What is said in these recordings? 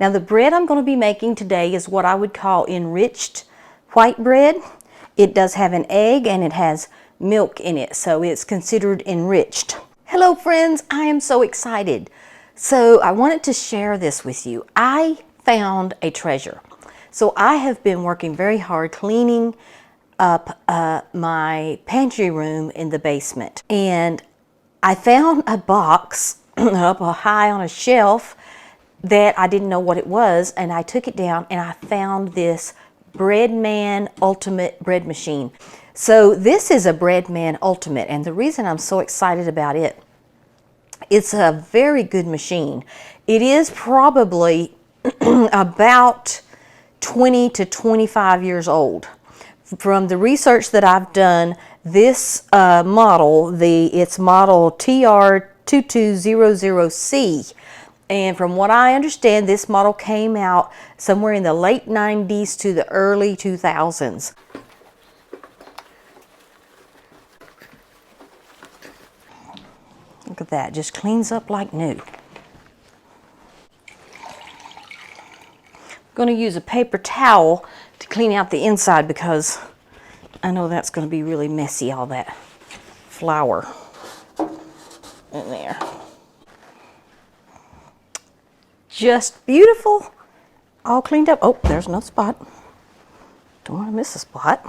Now the bread I'm going to be making today is what I would call enriched white bread. It does have an egg and it has milk in it, so it's considered enriched. Hello friends, I am so excited. So I wanted to share this with you. I found a treasure. So I have been working very hard cleaning up my pantry room in the basement. And I found a box up high on a shelf that I didn't know what it was, and I took it down and I found this Breadman Ultimate bread machine. So this is a Breadman Ultimate, and the reason I'm so excited about it, it's a very good machine. It is probably about 20 to 25 years old. From the research that I've done, this model, it's model TR2200C, and from what I understand, this model came out somewhere in the late 90s to the early 2000s. Look at that, just cleans up like new. I'm going to use a paper towel to clean out the inside because I know that's going to be really messy, all that flour in there. Just beautiful, all cleaned up. Oh, there's no spot. Don't want to miss a spot.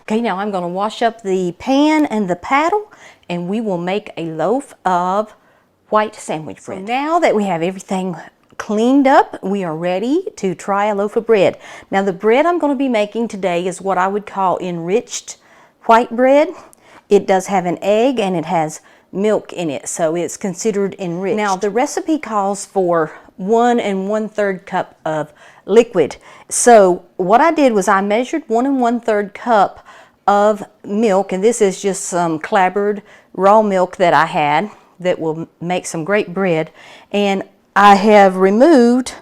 Okay, now I'm going to wash up the pan and the paddle, and we will make a loaf of white sandwich bread. So now that we have everything cleaned up, we are ready to try a loaf of bread. Now the bread I'm going to be making today is what I would call enriched white bread. It does have an egg and it has milk in it, so it's considered enriched. Now the recipe calls for 1 1/3 cup of liquid. So what I did was I measured 1 1/3 cup of milk, and this is just some clabbered raw milk that I had that will make some great bread, and I have removed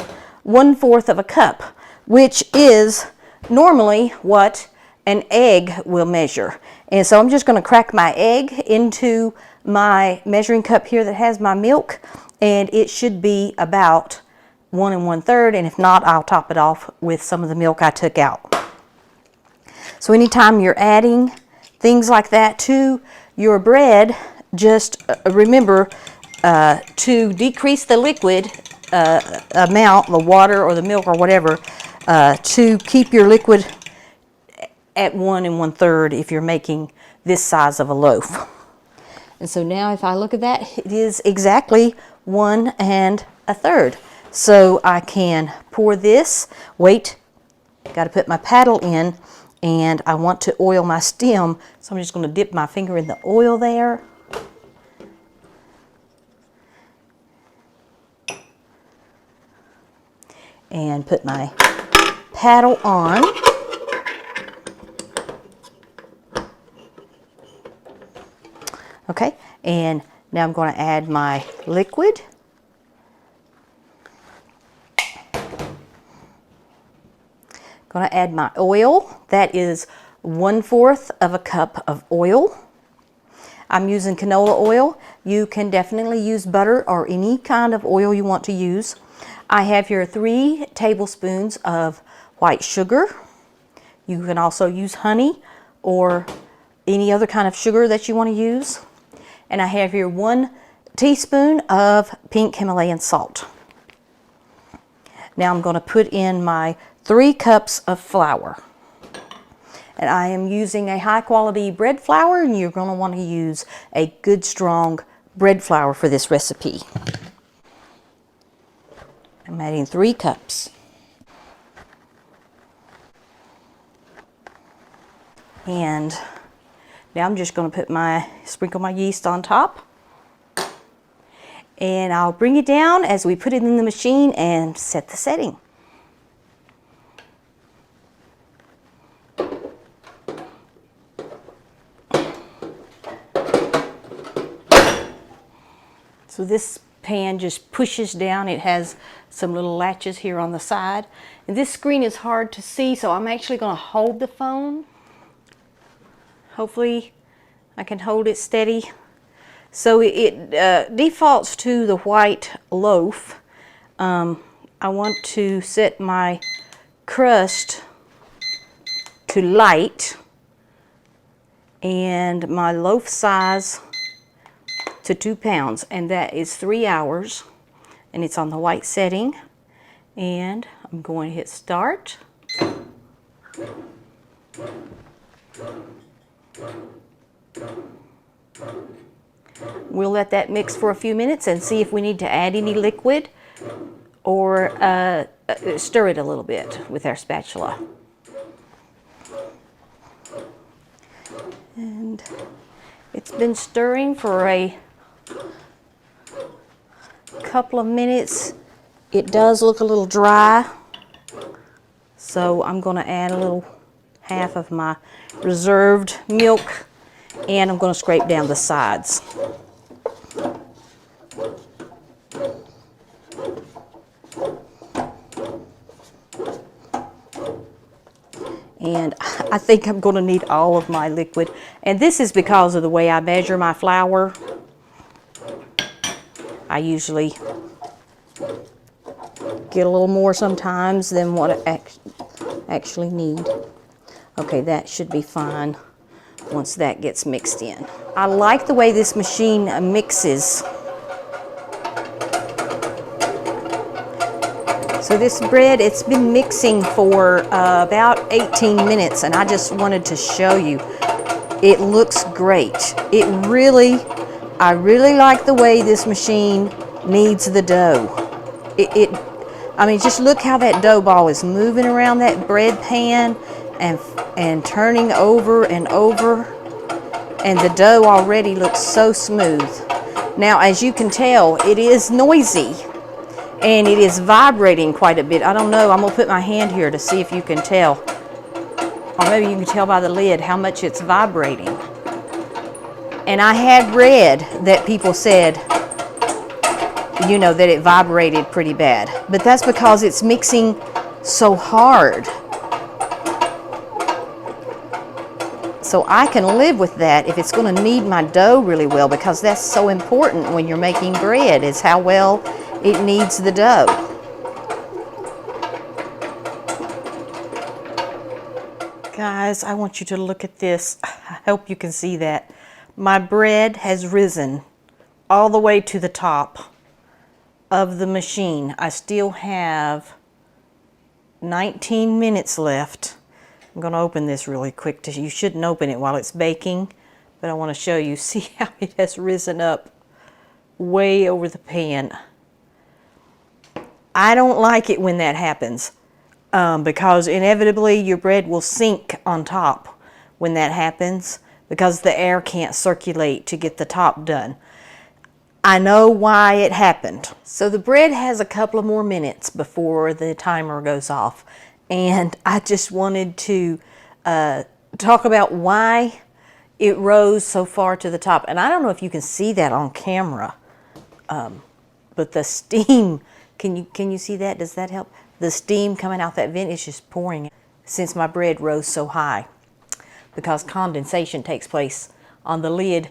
1/4 of a cup, which is normally what an egg will measure. And so I'm just going to crack my egg into my measuring cup here that has my milk, and it should be about 1 1/3, and if not, I'll top it off with some of the milk I took out. So anytime you're adding things like that to your bread, just remember to decrease the liquid amount, the water or the milk or whatever, to keep your liquid at 1 1/3 if you're making this size of a loaf. And so now if I look at that, it is exactly 1 1/3. So I can pour this, wait, got to put my paddle in, and I want to oil my stem, so I'm just going to dip my finger in the oil there. And put my paddle on. Okay, and now I'm going to add my liquid. Going to add my oil. That is 1/4 of a cup of oil. I'm using canola oil. You can definitely use butter or any kind of oil you want to use. I have here 3 tablespoons of white sugar. You can also use honey or any other kind of sugar that you want to use. And I have here 1 teaspoon of pink Himalayan salt. Now I'm going to put in my 3 cups of flour. And I am using a high quality bread flour, and you're going to want to use a good strong bread flour for this recipe. I'm adding 3 cups. And now I'm just going to sprinkle my yeast on top. And I'll bring it down as we put it in the machine and set the setting. So this pan just pushes down. It has some little latches here on the side. And this screen is hard to see, so I'm actually going to hold the phone. Hopefully I can hold it steady. So it defaults to the white loaf. I want to set my crust to light and my loaf size to 2 pounds, and that is 3 hours, and it's on the white setting. And I'm going to hit start. We'll let that mix for a few minutes and see if we need to add any liquid or stir it a little bit with our spatula. And it's been stirring for a couple of minutes. It does look a little dry, so I'm going to add a little half of my reserved milk, and I'm going to scrape down the sides. And I think I'm going to need all of my liquid, and this is because of the way I measure my flour. I usually get a little more sometimes than what I actually need. Okay, that should be fine once that gets mixed in. I like the way this machine mixes. So this bread, it's been mixing for about 18 minutes, and I just wanted to show you. It looks great. I really like the way this machine kneads the dough. I mean, just look how that dough ball is moving around that bread pan and turning over and over, and the dough already looks so smooth. Now, as you can tell, it is noisy. And it is vibrating quite a bit. I don't know, I'm gonna put my hand here to see if you can tell. Or maybe you can tell by the lid how much it's vibrating. And I had read that people said, you know, that it vibrated pretty bad. But that's because it's mixing so hard. So I can live with that if it's gonna knead my dough really well, because that's so important when you're making bread, is how well it kneads the dough. Guys, I want you to look at this. I hope you can see that. My bread has risen all the way to the top of the machine. I still have 19 minutes left. I'm going to open this really quick. You shouldn't open it while it's baking, but I want to show you. See how it has risen up way over the pan. I don't like it when that happens because inevitably your bread will sink on top when that happens, because the air can't circulate to get the top done. I know why it happened. So the bread has a couple of more minutes before the timer goes off, and I just wanted to talk about why it rose so far to the top. And I don't know if you can see that on camera, but the steam, can you see that? Does that help? The steam coming out that vent is just pouring since my bread rose so high, because condensation takes place on the lid.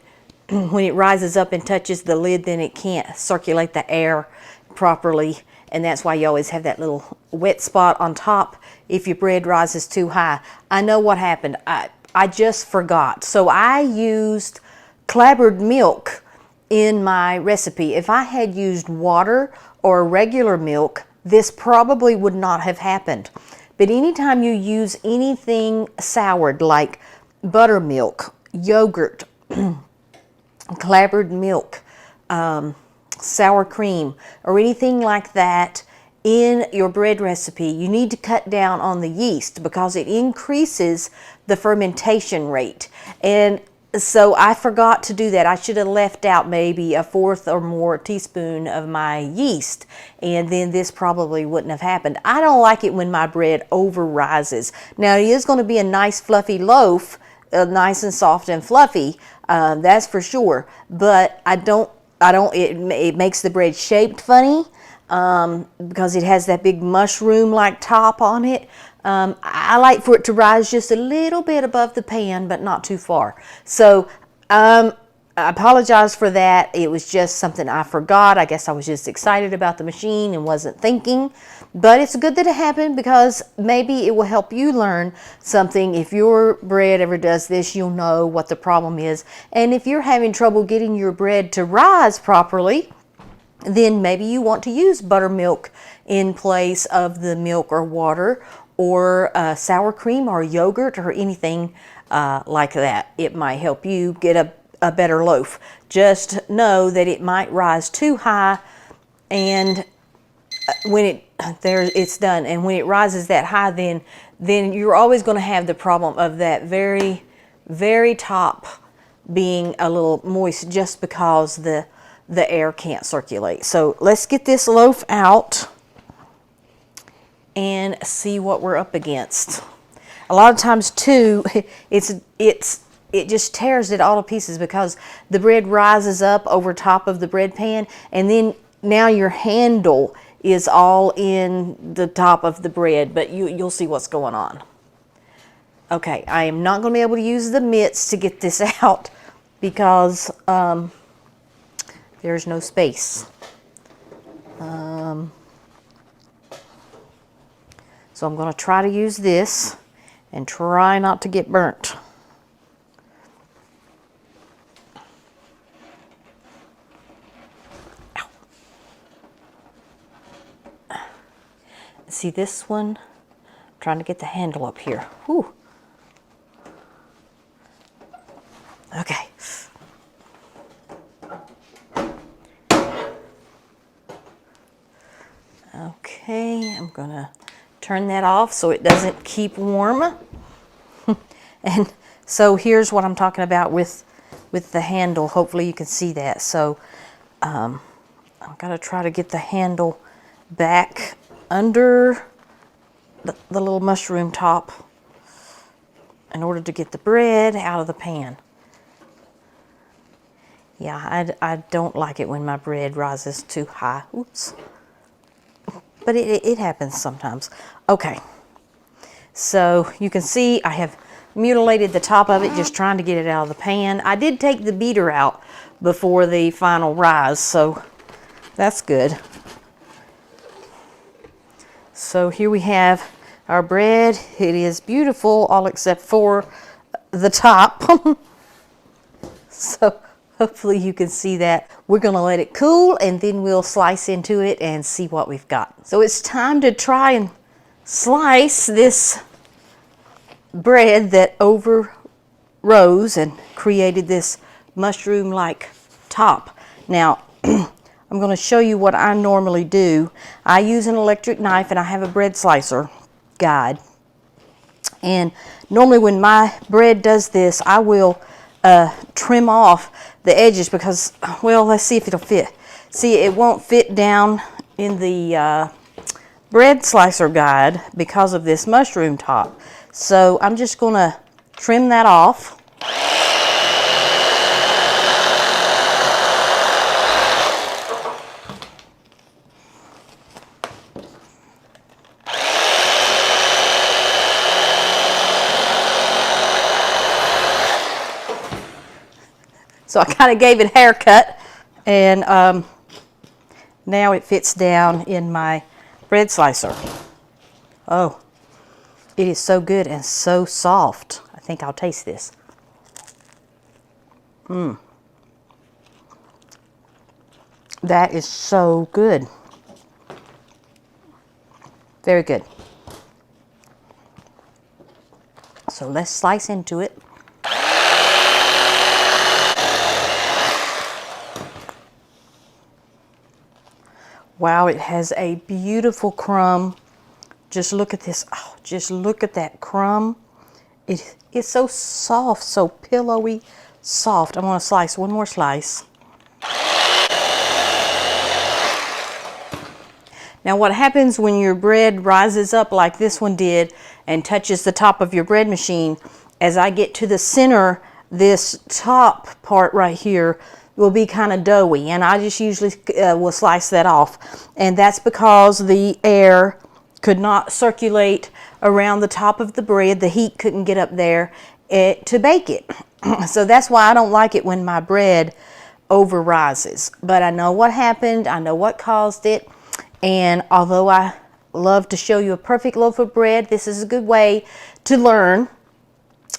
When it rises up and touches the lid, then it can't circulate the air properly, and that's why you always have that little wet spot on top if your bread rises too high. I know what happened. I just forgot. So I used clabbered milk in my recipe. If I had used water or regular milk, this probably would not have happened. But anytime you use anything soured like buttermilk, yogurt, clabbered milk, sour cream, or anything like that in your bread recipe, you need to cut down on the yeast because it increases the fermentation rate. And so I forgot to do that. I should have left out maybe a 1/4 or more teaspoon of my yeast, and then this probably wouldn't have happened. I don't like it when my bread over rises. Now it is going to be a nice fluffy loaf, nice and soft and fluffy, that's for sure. But it makes the bread shaped funny because it has that big mushroom-like top on it. I like for it to rise just a little bit above the pan, but not too far. So I apologize for that. It was just something I forgot. I guess I was just excited about the machine and wasn't thinking. But it's good that it happened, because maybe it will help you learn something. If your bread ever does this, you'll know what the problem is. And if you're having trouble getting your bread to rise properly, then maybe you want to use buttermilk in place of the milk or water, or sour cream or yogurt or anything like that. It might help you get a better loaf. Just know that it might rise too high, and when it's done, and when it rises that high, then you're always going to have the problem of that very, very top being a little moist, just because the air can't circulate. So let's get this loaf out and see what we're up against. A lot of times too, it just tears it all to pieces, because the bread rises up over top of the bread pan, and then now your handle is all in the top of the bread, but you'll see what's going on. Okay, I am not going to be able to use the mitts to get this out, because there's no space. So I'm going to try to use this and try not to get burnt. Ow. See this one? I'm trying to get the handle up here. Whew. Okay. Okay, I'm going to turn that off so it doesn't keep warm. And so here's what I'm talking about with the handle. Hopefully you can see that. So I'm going to try to get the handle back under the little mushroom top in order to get the bread out of the pan. Yeah, I don't like it when my bread rises too high. Oops. But it happens sometimes. Okay, so you can see I have mutilated the top of it, just trying to get it out of the pan. I did take the beater out before the final rise, so that's good. So here we have our bread. It is beautiful, all except for the top. So hopefully you can see that. We're going to let it cool, and then we'll slice into it and see what we've got. So it's time to try and slice this bread that overrose and created this mushroom-like top. Now, I'm going to show you what I normally do. I use an electric knife, and I have a bread slicer guide. And normally when my bread does this, I will trim off the edges, because, well, let's see if it'll fit. See, it won't fit down in the bread slicer guide because of this mushroom top. So I'm just going to trim that off. So I kind of gave it a haircut, and now it fits down in my bread slicer. Oh, it is so good and so soft. I think I'll taste this. That is so good. Very good. So let's slice into it. Wow, it has a beautiful crumb. Just look at this. Oh, just look at that crumb. It is so soft, so pillowy soft. I'm going to slice one more slice. Now what happens when your bread rises up like this one did and touches the top of your bread machine, as I get to the center, this top part right here will be kind of doughy, and I just usually will slice that off. And that's because the air could not circulate around the top of the bread. The heat couldn't get up there, to bake it. So that's why I don't like it when my bread over rises. But I know what happened, I know what caused it, and although I love to show you a perfect loaf of bread, this is a good way to learn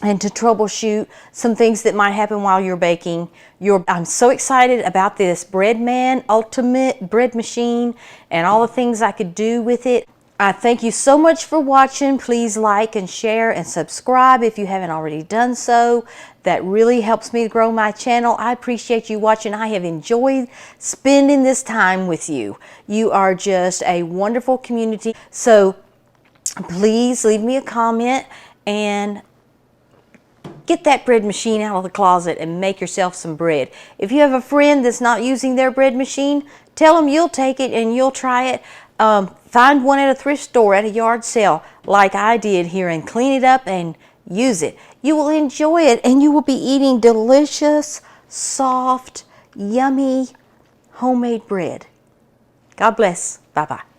and to troubleshoot some things that might happen while you're baking. I'm so excited about this Breadman Ultimate Bread Machine and all the things I could do with it. I thank you so much for watching. Please like and share and subscribe if you haven't already done so. That really helps me to grow my channel. I appreciate you watching. I have enjoyed spending this time with you. You are just a wonderful community. So please leave me a comment and get that bread machine out of the closet and make yourself some bread. If you have a friend that's not using their bread machine, tell them you'll take it and you'll try it. Find one at a thrift store, at a yard sale, like I did here, and clean it up and use it. You will enjoy it, and you will be eating delicious, soft, yummy, homemade bread. God bless. Bye-bye.